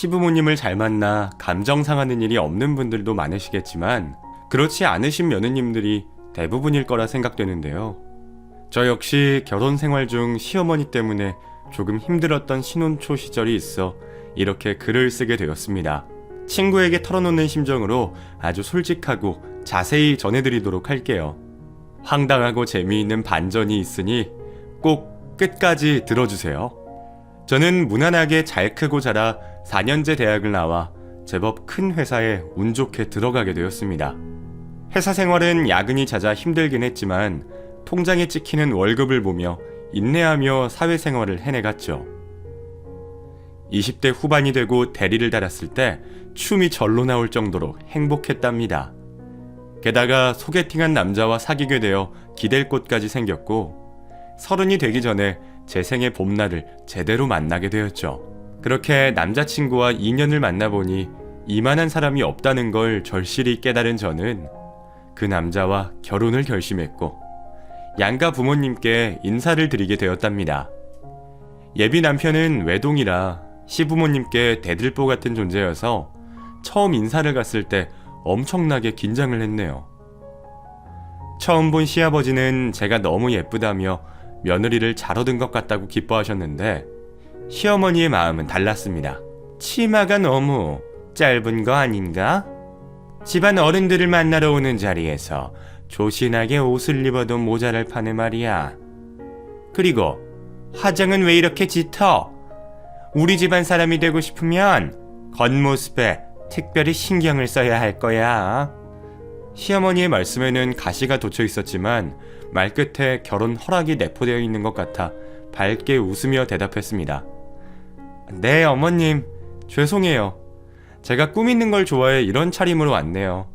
시부모님을 잘 만나 감정 상하는 일이 없는 분들도 많으시겠지만 그렇지 않으신 며느님들이 대부분일 거라 생각되는데요. 저 역시 결혼 생활 중 시어머니 때문에 조금 힘들었던 신혼초 시절이 있어 이렇게 글을 쓰게 되었습니다. 친구에게 털어놓는 심정으로 아주 솔직하고 자세히 전해드리도록 할게요. 황당하고 재미있는 반전이 있으니 꼭 끝까지 들어주세요. 저는 무난하게 잘 크고 자라 4년제 대학을 나와 제법 큰 회사에 운 좋게 들어가게 되었습니다. 회사 생활은 야근이 잦아 힘들긴 했지만 통장에 찍히는 월급을 보며 인내하며 사회생활을 해내갔죠. 20대 후반이 되고 대리를 달았을 때 춤이 절로 나올 정도로 행복했답니다. 게다가 소개팅한 남자와 사귀게 되어 기댈 곳까지 생겼고 30이 되기 전에 제 생의 봄날을 제대로 만나게 되었죠. 그렇게 남자친구와 인연을 만나보니 이만한 사람이 없다는 걸 절실히 깨달은 저는 그 남자와 결혼을 결심했고 양가 부모님께 인사를 드리게 되었답니다. 예비 남편은 외동이라 시부모님께 대들보 같은 존재여서 처음 인사를 갔을 때 엄청나게 긴장을 했네요. 처음 본 시아버지는 제가 너무 예쁘다며 며느리를 잘 얻은 것 같다고 기뻐하셨는데 시어머니의 마음은 달랐습니다. 치마가 너무 짧은 거 아닌가? 집안 어른들을 만나러 오는 자리에서 조신하게 옷을 입어도 모자랄 판에 말이야. 그리고 화장은 왜 이렇게 짙어? 우리 집안 사람이 되고 싶으면 겉모습에 특별히 신경을 써야 할 거야. 시어머니의 말씀에는 가시가 돋쳐 있었지만 말끝에 결혼 허락이 내포되어 있는 것 같아 밝게 웃으며 대답했습니다. 네, 어머님. 죄송해요. 제가 꾸미는 걸 좋아해 이런 차림으로 왔네요.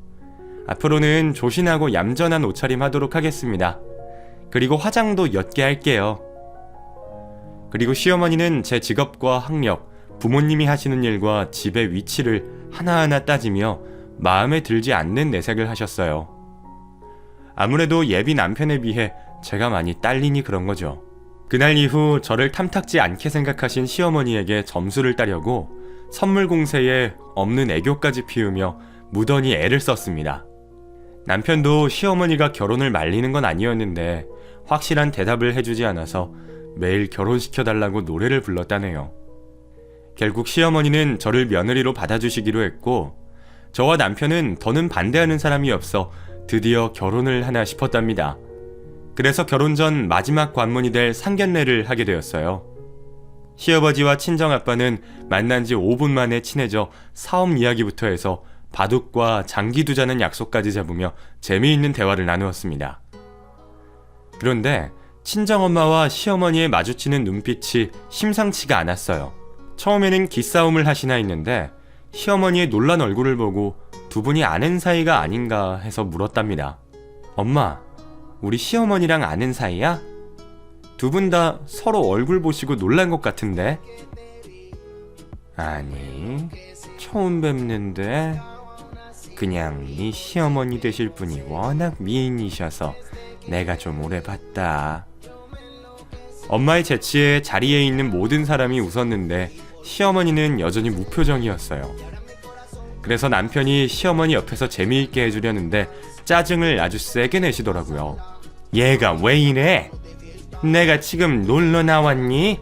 앞으로는 조신하고 얌전한 옷차림 하도록 하겠습니다. 그리고 화장도 옅게 할게요. 그리고 시어머니는 제 직업과 학력, 부모님이 하시는 일과 집의 위치를 하나하나 따지며 마음에 들지 않는 내색을 하셨어요. 아무래도 예비 남편에 비해 제가 많이 딸리니 그런 거죠. 그날 이후 저를 탐탁지 않게 생각하신 시어머니에게 점수를 따려고 선물 공세에 없는 애교까지 피우며 무던히 애를 썼습니다. 남편도 시어머니가 결혼을 말리는 건 아니었는데 확실한 대답을 해주지 않아서 매일 결혼시켜달라고 노래를 불렀다네요. 결국 시어머니는 저를 며느리로 받아주시기로 했고 저와 남편은 더는 반대하는 사람이 없어 드디어 결혼을 하나 싶었답니다. 그래서 결혼 전 마지막 관문이 될 상견례를 하게 되었어요. 시아버지와 친정아빠는 만난 지 5분 만에 친해져 사업 이야기부터 해서 바둑과 장기 두자는 약속까지 잡으며 재미있는 대화를 나누었습니다. 그런데 친정엄마와 시어머니의 마주치는 눈빛이 심상치가 않았어요. 처음에는 기싸움을 하시나 했는데 시어머니의 놀란 얼굴을 보고 두 분이 아는 사이가 아닌가 해서 물었답니다. 엄마, 우리 시어머니랑 아는 사이야? 두 분 다 서로 얼굴 보시고 놀란 것 같은데? 아니, 처음 뵙는데 그냥 네 시어머니 되실 분이 워낙 미인이셔서 내가 좀 오래 봤다. 엄마의 재치에 자리에 있는 모든 사람이 웃었는데 시어머니는 여전히 무표정이었어요. 그래서 남편이 시어머니 옆에서 재미있게 해주려는데 짜증을 아주 세게 내시더라고요. 얘가 왜 이래? 내가 지금 놀러 나왔니?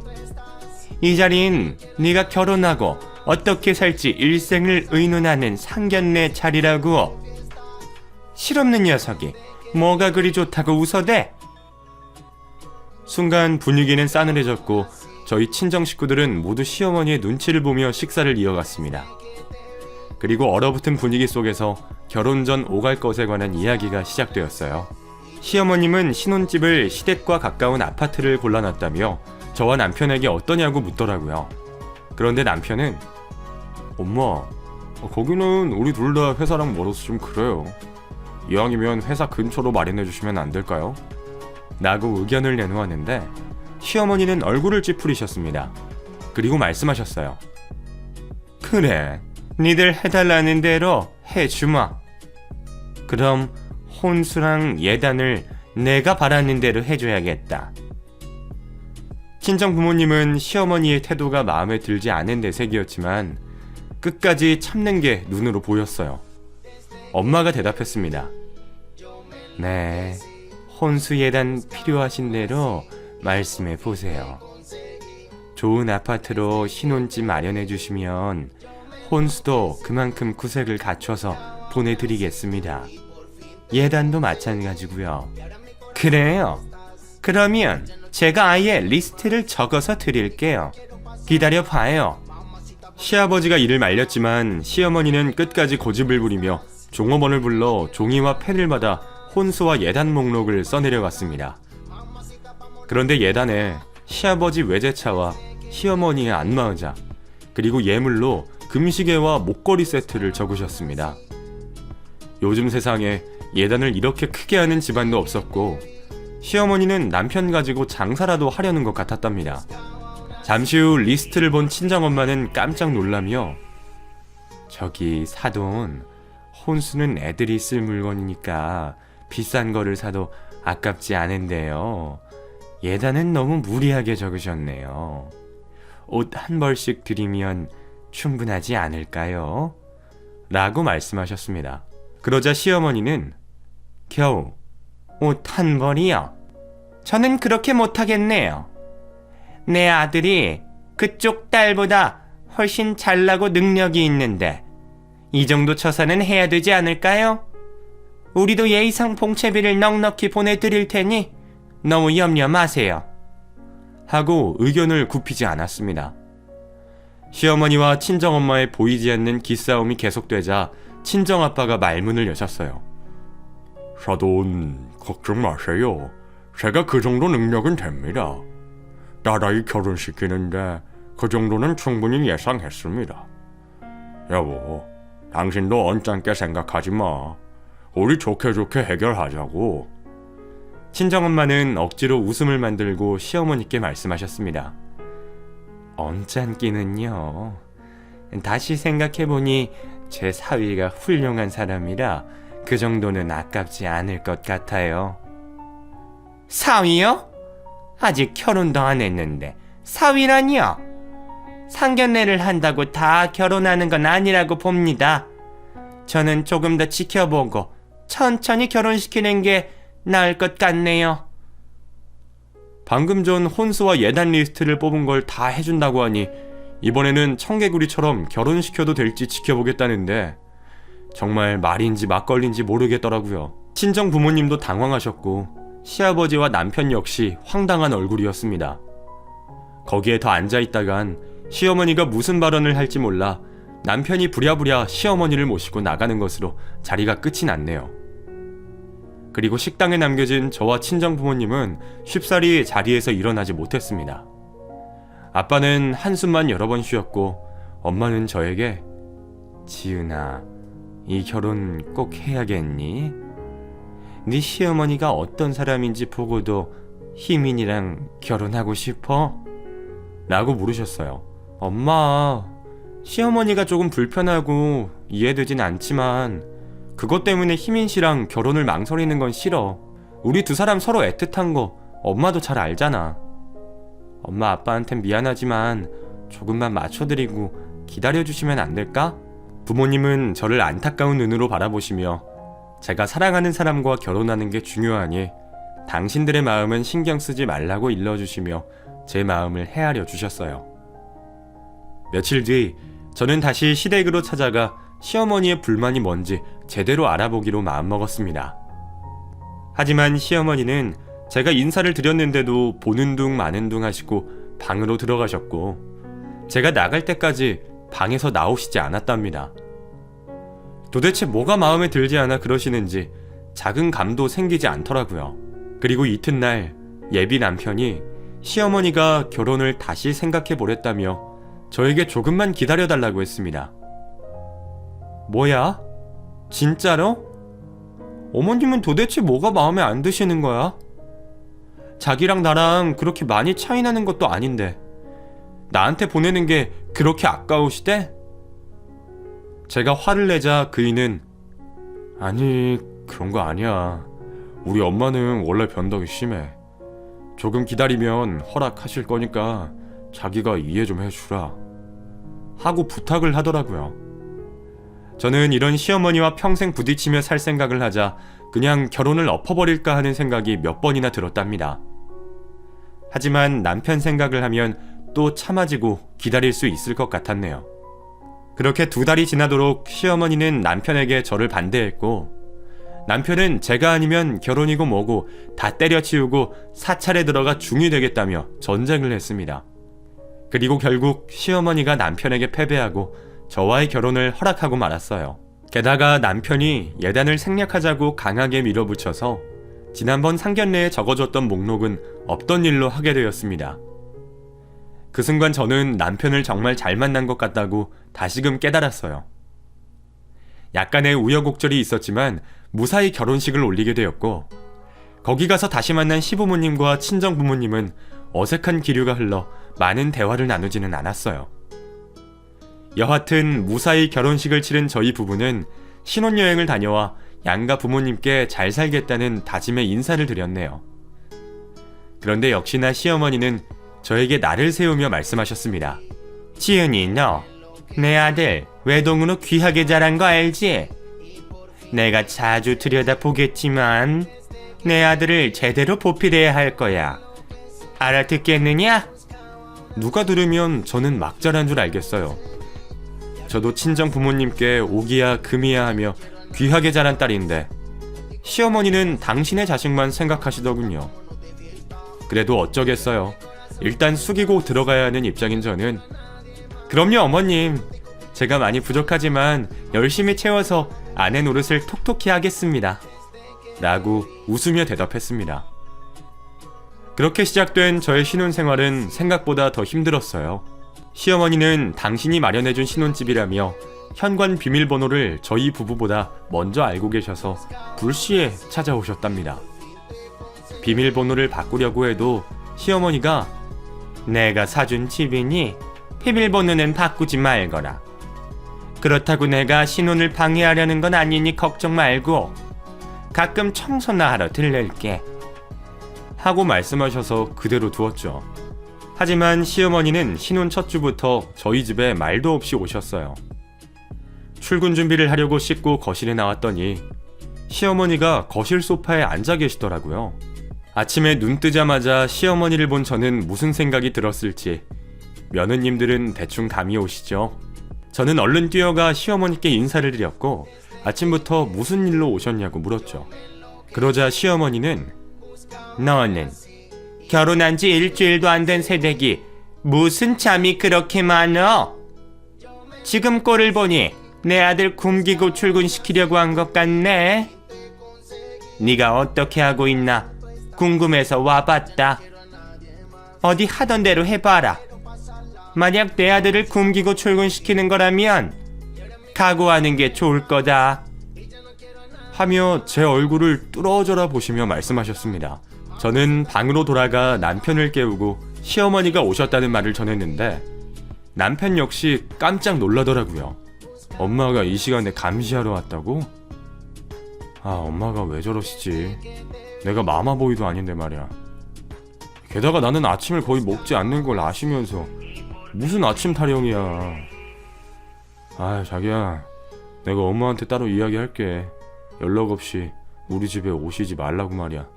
이 자리는 네가 결혼하고 어떻게 살지 일생을 의논하는 상견례 자리라고. 실없는 녀석이 뭐가 그리 좋다고 웃어대? 순간 분위기는 싸늘해졌고 저희 친정 식구들은 모두 시어머니의 눈치를 보며 식사를 이어갔습니다. 그리고 얼어붙은 분위기 속에서 결혼 전 오갈 것에 관한 이야기가 시작되었어요. 시어머님은 신혼집을 시댁과 가까운 아파트를 골라놨다며 저와 남편에게 어떠냐고 묻더라고요. 그런데 남편은 엄마, 거기는 우리 둘 다 회사랑 멀어서 좀 그래요. 이왕이면 회사 근처로 마련해 주시면 안 될까요? 라고 의견을 내놓았는데 시어머니는 얼굴을 찌푸리셨습니다. 그리고 말씀하셨어요. 그래, 니들 해달라는 대로 해주마. 그럼 혼수랑 예단을 내가 바라는 대로 해줘야겠다. 친정 부모님은 시어머니의 태도가 마음에 들지 않은 내색이었지만 끝까지 참는 게 눈으로 보였어요. 엄마가 대답했습니다. 네, 혼수 예단 필요하신 대로 말씀해 보세요. 좋은 아파트로 신혼집 마련해 주시면 혼수도 그만큼 구색을 갖춰서 보내드리겠습니다. 예단도 마찬가지고요. 그래요? 그러면 제가 아예 리스트를 적어서 드릴게요. 기다려봐요. 시아버지가 이를 말렸지만 시어머니는 끝까지 고집을 부리며 종업원을 불러 종이와 펜을 받아 혼수와 예단 목록을 써내려갔습니다. 그런데 예단에 시아버지 외제차와 시어머니의 안마의자, 그리고 예물로 금시계와 목걸이 세트를 적으셨습니다. 요즘 세상에 예단을 이렇게 크게 하는 집안도 없었고 시어머니는 남편 가지고 장사라도 하려는 것 같았답니다. 잠시 후 리스트를 본 친정엄마는 깜짝 놀라며 저기 사돈, 혼수는 애들이 쓸 물건이니까 비싼 거를 사도 아깝지 않은데요. 예단은 너무 무리하게 적으셨네요. 옷 한 벌씩 드리면 충분하지 않을까요? 라고 말씀하셨습니다. 그러자 시어머니는 겨우 옷 한 벌이요? 저는 그렇게 못하겠네요. 내 아들이 그쪽 딸보다 훨씬 잘나고 능력이 있는데 이 정도 처사는 해야 되지 않을까요? 우리도 예의상 봉채비를 넉넉히 보내드릴 테니 너무 염려 마세요. 하고 의견을 굽히지 않았습니다. 시어머니와 친정엄마의 보이지 않는 기싸움이 계속되자 친정아빠가 말문을 여셨어요. 사돈, 걱정 마세요. 제가 그 정도 능력은 됩니다. 딸아이 결혼시키는데 그 정도는 충분히 예상했습니다. 여보, 당신도 언짢게 생각하지 마. 우리 좋게 좋게 해결하자고. 친정엄마는 억지로 웃음을 만들고 시어머니께 말씀하셨습니다. 언짢기는요. 다시 생각해보니 제 사위가 훌륭한 사람이라 그 정도는 아깝지 않을 것 같아요. 사위요? 아직 결혼도 안 했는데 사위라니요? 상견례를 한다고 다 결혼하는 건 아니라고 봅니다. 저는 조금 더 지켜보고 천천히 결혼시키는 게 나을 것 같네요. 방금 전 혼수와 예단 리스트를 뽑은 걸 다 해준다고 하니 이번에는 청개구리처럼 결혼시켜도 될지 지켜보겠다는데 정말 말인지 막걸리인지 모르겠더라고요. 친정 부모님도 당황하셨고 시아버지와 남편 역시 황당한 얼굴이었습니다. 거기에 더 앉아있다간 시어머니가 무슨 발언을 할지 몰라 남편이 부랴부랴 시어머니를 모시고 나가는 것으로 자리가 끝이 났네요. 그리고 식당에 남겨진 저와 친정 부모님은 쉽사리 자리에서 일어나지 못했습니다. 아빠는 한숨만 여러 번 쉬었고 엄마는 저에게 지은아, 이 결혼 꼭 해야겠니? 네 시어머니가 어떤 사람인지 보고도 희민이랑 결혼하고 싶어? 라고 물으셨어요. 엄마, 시어머니가 조금 불편하고 이해되진 않지만 그것 때문에 희민 씨랑 결혼을 망설이는 건 싫어. 우리 두 사람 서로 애틋한 거 엄마도 잘 알잖아. 엄마 아빠한텐 미안하지만 조금만 맞춰드리고 기다려주시면 안 될까? 부모님은 저를 안타까운 눈으로 바라보시며 제가 사랑하는 사람과 결혼하는 게 중요하니 당신들의 마음은 신경 쓰지 말라고 일러주시며 제 마음을 헤아려 주셨어요. 며칠 뒤 저는 다시 시댁으로 찾아가 시어머니의 불만이 뭔지 제대로 알아보기로 마음먹었습니다. 하지만 시어머니는 제가 인사를 드렸는데도 보는 둥 마는 둥 하시고 방으로 들어가셨고 제가 나갈 때까지 방에서 나오시지 않았답니다. 도대체 뭐가 마음에 들지 않아 그러시는지 작은 감도 생기지 않더라고요. 그리고 이튿날 예비 남편이 시어머니가 결혼을 다시 생각해 보랬다며 저에게 조금만 기다려달라고 했습니다. 뭐야? 진짜로? 어머님은 도대체 뭐가 마음에 안 드시는 거야? 자기랑 나랑 그렇게 많이 차이 나는 것도 아닌데 나한테 보내는 게 그렇게 아까우시대? 제가 화를 내자 그이는 아니, 그런 거 아니야. 우리 엄마는 원래 변덕이 심해. 조금 기다리면 허락하실 거니까 자기가 이해 좀 해주라. 하고 부탁을 하더라고요. 저는 이런 시어머니와 평생 부딪히며 살 생각을 하자 그냥 결혼을 엎어버릴까 하는 생각이 몇 번이나 들었답니다. 하지만 남편 생각을 하면 또 참아지고 기다릴 수 있을 것 같았네요. 그렇게 2달이 지나도록 시어머니는 남편에게 저를 반대했고, 남편은 제가 아니면 결혼이고 뭐고 다 때려치우고 사찰에 들어가 중이 되겠다며 전쟁을 했습니다. 그리고 결국 시어머니가 남편에게 패배하고 저와의 결혼을 허락하고 말았어요. 게다가 남편이 예단을 생략하자고 강하게 밀어붙여서 지난번 상견례에 적어줬던 목록은 없던 일로 하게 되었습니다. 그 순간 저는 남편을 정말 잘 만난 것 같다고 다시금 깨달았어요. 약간의 우여곡절이 있었지만 무사히 결혼식을 올리게 되었고, 거기 가서 다시 만난 시부모님과 친정부모님은 어색한 기류가 흘러 많은 대화를 나누지는 않았어요. 여하튼 무사히 결혼식을 치른 저희 부부는 신혼여행을 다녀와 양가 부모님께 잘 살겠다는 다짐의 인사를 드렸네요. 그런데 역시나 시어머니는 저에게 날을 세우며 말씀하셨습니다. 지은이, 너 내 아들 외동으로 귀하게 자란 거 알지? 내가 자주 들여다보겠지만 내 아들을 제대로 보필해야 할 거야. 알아듣겠느냐? 누가 들으면 저는 막 자란 줄 알겠어요. 저도 친정 부모님께 오기야 금이야 하며 귀하게 자란 딸인데 시어머니는 당신의 자식만 생각하시더군요. 그래도 어쩌겠어요. 일단 숙이고 들어가야 하는 입장인 저는 그럼요 어머님, 제가 많이 부족하지만 열심히 채워서 아내 노릇을 톡톡히 하겠습니다 라고 웃으며 대답했습니다. 그렇게 시작된 저의 신혼생활은 생각보다 더 힘들었어요. 시어머니는 당신이 마련해준 신혼집이라며 현관 비밀번호를 저희 부부보다 먼저 알고 계셔서 불시에 찾아오셨답니다. 비밀번호를 바꾸려고 해도 시어머니가 내가 사준 집이니 비밀번호는 바꾸지 말거라. 그렇다고 내가 신혼을 방해하려는 건 아니니 걱정 말고 가끔 청소나 하러 들를게 하고 말씀하셔서 그대로 두었죠. 하지만 시어머니는 신혼 첫 주부터 저희 집에 말도 없이 오셨어요. 출근 준비를 하려고 씻고 거실에 나왔더니 시어머니가 거실 소파에 앉아 계시더라고요. 아침에 눈 뜨자마자 시어머니를 본 저는 무슨 생각이 들었을지 며느님들은 대충 감이 오시죠. 저는 얼른 뛰어가 시어머니께 인사를 드렸고 아침부터 무슨 일로 오셨냐고 물었죠. 그러자 시어머니는 너는 결혼한 지 일주일도 안 된 새댁이 무슨 잠이 그렇게 많어? 지금 꼴을 보니 내 아들 굶기고 출근시키려고 한 것 같네. 네가 어떻게 하고 있나 궁금해서 와봤다. 어디 하던 대로 해봐라. 만약 내 아들을 굶기고 출근시키는 거라면 각오하는 게 좋을 거다 하며 제 얼굴을 뚫어져라 보시며 말씀하셨습니다. 저는 방으로 돌아가 남편을 깨우고 시어머니가 오셨다는 말을 전했는데 남편 역시 깜짝 놀라더라고요. 엄마가 이 시간에 감시하러 왔다고? 아, 엄마가 왜 저러시지? 내가 마마보이도 아닌데 말이야. 게다가 나는 아침을 거의 먹지 않는 걸 아시면서 무슨 아침 타령이야. 아, 자기야, 내가 엄마한테 따로 이야기할게. 연락 없이 우리 집에 오시지 말라고 말이야.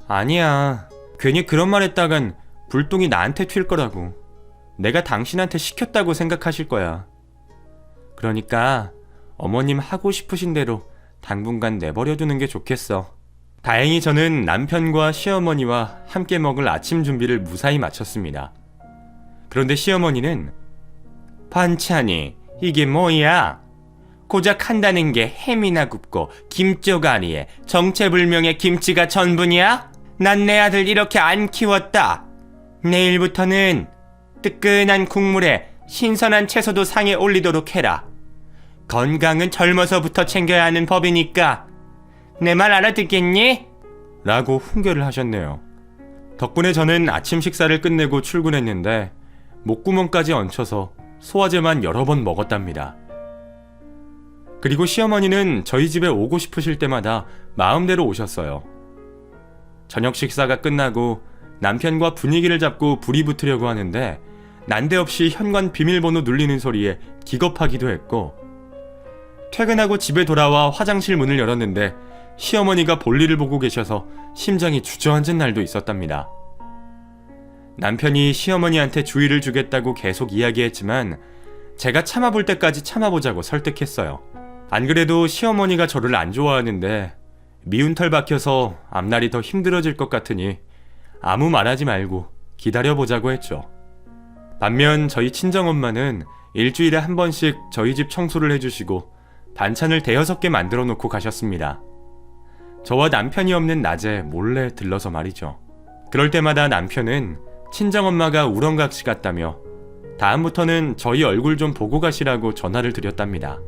아니야, 괜히 그런 말 했다간 불똥이 나한테 튈 거라고. 내가 당신한테 시켰다고 생각하실 거야. 그러니까 어머님 하고 싶으신 대로 당분간 내버려두는 게 좋겠어. 다행히 저는 남편과 시어머니와 함께 먹을 아침 준비를 무사히 마쳤습니다. 그런데 시어머니는 반찬이 이게 뭐야? 고작 한다는 게 햄이나 굽고 김쪼가리에 정체불명의 김치가 전부냐? 난 내 아들 이렇게 안 키웠다. 내일부터는 뜨끈한 국물에 신선한 채소도 상에 올리도록 해라. 건강은 젊어서부터 챙겨야 하는 법이니까 내 말 알아듣겠니? 라고 훈계를 하셨네요. 덕분에 저는 아침 식사를 끝내고 출근했는데 목구멍까지 얹혀서 소화제만 여러 번 먹었답니다. 그리고 시어머니는 저희 집에 오고 싶으실 때마다 마음대로 오셨어요. 저녁 식사가 끝나고 남편과 분위기를 잡고 불이 붙으려고 하는데 난데없이 현관 비밀번호 눌리는 소리에 기겁하기도 했고, 퇴근하고 집에 돌아와 화장실 문을 열었는데 시어머니가 볼일을 보고 계셔서 심장이 주저앉은 날도 있었답니다. 남편이 시어머니한테 주의를 주겠다고 계속 이야기했지만 제가 참아볼 때까지 참아보자고 설득했어요. 안 그래도 시어머니가 저를 안 좋아하는데 미운 털 박혀서 앞날이 더 힘들어질 것 같으니 아무 말하지 말고 기다려보자고 했죠. 반면 저희 친정엄마는 일주일에 한 번씩 저희 집 청소를 해주시고 반찬을 대여섯 개 만들어 놓고 가셨습니다. 저와 남편이 없는 낮에 몰래 들러서 말이죠. 그럴 때마다 남편은 친정엄마가 우렁각시 같다며 다음부터는 저희 얼굴 좀 보고 가시라고 전화를 드렸답니다.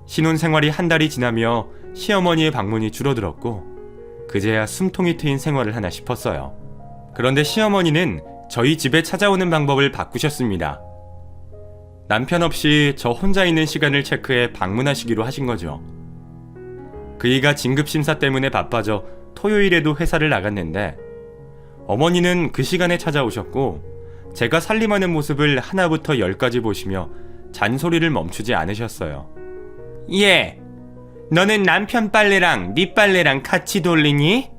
신혼생활이 한 달이 지나며 시어머니의 방문이 줄어들었고 그제야 숨통이 트인 생활을 하나 싶었어요. 그런데 시어머니는 저희 집에 찾아오는 방법을 바꾸셨습니다. 남편 없이 저 혼자 있는 시간을 체크해 방문하시기로 하신 거죠. 그이가 진급심사 때문에 바빠져 토요일에도 회사를 나갔는데 어머니는 그 시간에 찾아오셨고 제가 살림하는 모습을 하나부터 열까지 보시며 잔소리를 멈추지 않으셨어요. 예, 너는 남편 빨래랑 네 빨래랑 같이 돌리니?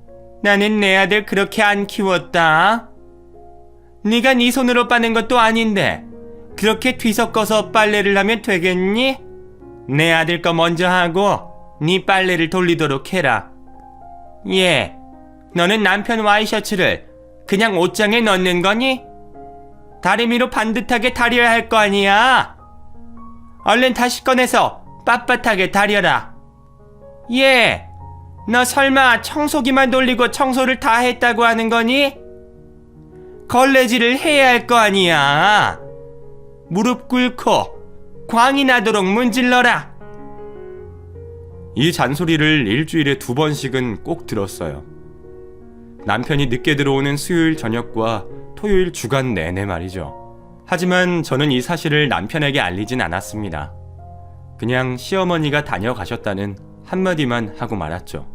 나는 내 아들 그렇게 안 키웠다. 네가 네 손으로 빠는 것도 아닌데 그렇게 뒤섞어서 빨래를 하면 되겠니? 내 아들 거 먼저 하고 네 빨래를 돌리도록 해라. 예, 너는 남편 와이셔츠를 그냥 옷장에 넣는 거니? 다리미로 반듯하게 다려야 할 거 아니야. 얼른 다시 꺼내서 빳빳하게 다려라. 예, 너 설마 청소기만 돌리고 청소를 다 했다고 하는 거니? 걸레질을 해야 할 거 아니야. 무릎 꿇고 광이 나도록 문질러라. 이 잔소리를 일주일에 2번씩은 꼭 들었어요. 남편이 늦게 들어오는 수요일 저녁과 토요일 주간 내내 말이죠. 하지만 저는 이 사실을 남편에게 알리진 않았습니다. 그냥 시어머니가 다녀가셨다는 한마디만 하고 말았죠.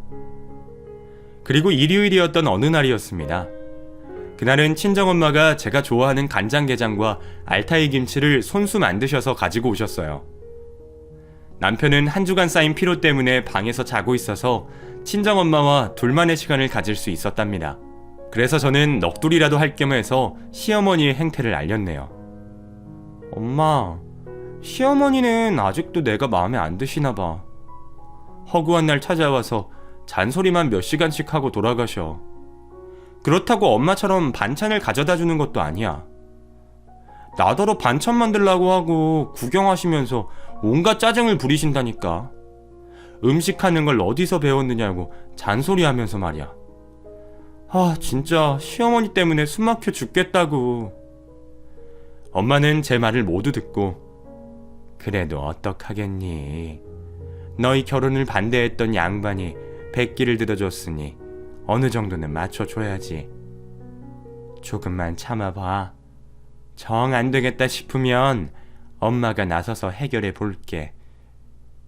그리고 일요일이었던 어느 날이었습니다. 그날은 친정엄마가 제가 좋아하는 간장게장과 알타이 김치를 손수 만드셔서 가지고 오셨어요. 남편은 한 주간 쌓인 피로 때문에 방에서 자고 있어서 친정엄마와 둘만의 시간을 가질 수 있었답니다. 그래서 저는 넋두리라도 할 겸해서 시어머니의 행태를 알렸네요. 엄마, 시어머니는 아직도 내가 마음에 안 드시나 봐. 허구한 날 찾아와서 잔소리만 몇 시간씩 하고 돌아가셔. 그렇다고 엄마처럼 반찬을 가져다 주는 것도 아니야. 나더러 반찬 만들라고 하고 구경하시면서 온갖 짜증을 부리신다니까. 음식하는 걸 어디서 배웠느냐고 잔소리하면서 말이야. 아, 진짜 시어머니 때문에 숨 막혀 죽겠다고. 엄마는 제 말을 모두 듣고 그래도 어떡하겠니. 너희 결혼을 반대했던 양반이 백기를 들어줬으니 어느 정도는 맞춰줘야지. 조금만 참아봐. 정 안 되겠다 싶으면 엄마가 나서서 해결해 볼게.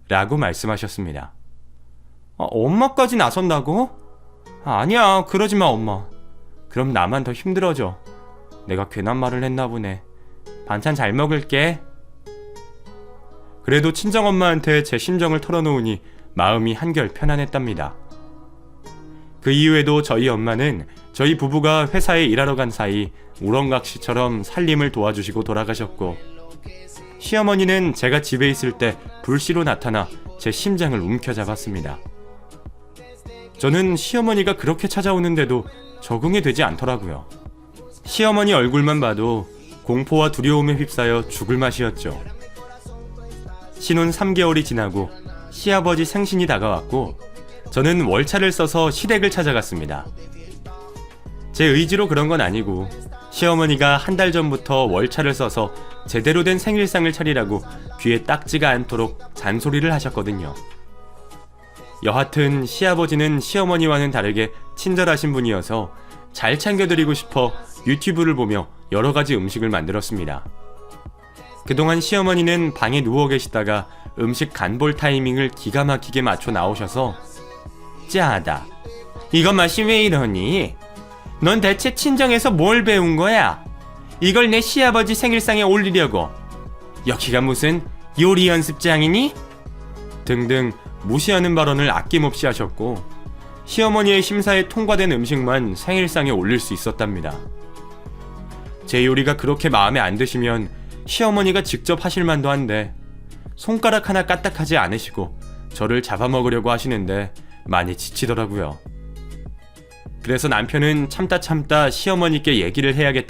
라고 말씀하셨습니다. 엄마까지 나선다고? 아니야, 그러지 마, 엄마. 그럼 나만 더 힘들어져. 내가 괜한 말을 했나 보네. 반찬 잘 먹을게. 그래도 친정엄마한테 제 심정을 털어놓으니 마음이 한결 편안했답니다. 그 이후에도 저희 엄마는 저희 부부가 회사에 일하러 간 사이 우렁각시처럼 살림을 도와주시고 돌아가셨고, 시어머니는 제가 집에 있을 때 불시로 나타나 제 심장을 움켜잡았습니다. 저는 시어머니가 그렇게 찾아오는데도 적응이 되지 않더라고요. 시어머니 얼굴만 봐도 공포와 두려움에 휩싸여 죽을 맛이었죠. 신혼 3개월이 지나고 시아버지 생신이 다가왔고 저는 월차를 써서 시댁을 찾아갔습니다. 제 의지로 그런 건 아니고 시어머니가 한 달 전부터 월차를 써서 제대로 된 생일상을 차리라고 귀에 딱지가 않도록 잔소리를 하셨거든요. 여하튼 시아버지는 시어머니와는 다르게 친절하신 분이어서 잘 챙겨드리고 싶어 유튜브를 보며 여러 가지 음식을 만들었습니다. 그동안 시어머니는 방에 누워 계시다가 음식 간볼 타이밍을 기가 막히게 맞춰 나오셔서 짜다. 이것 맛이 왜 이러니? 넌 대체 친정에서 뭘 배운 거야? 이걸 내 시아버지 생일상에 올리려고. 여기가 무슨 요리 연습장이니? 등등 무시하는 발언을 아낌없이 하셨고 시어머니의 심사에 통과된 음식만 생일상에 올릴 수 있었답니다. 제 요리가 그렇게 마음에 안 드시면 시어머니가 직접 하실 만도 한데 손가락 하나 까딱하지 않으시고 저를 잡아먹으려고 하시는데 많이 지치더라고요. 그래서 남편은 참다 시어머니께 얘기를 해야겠다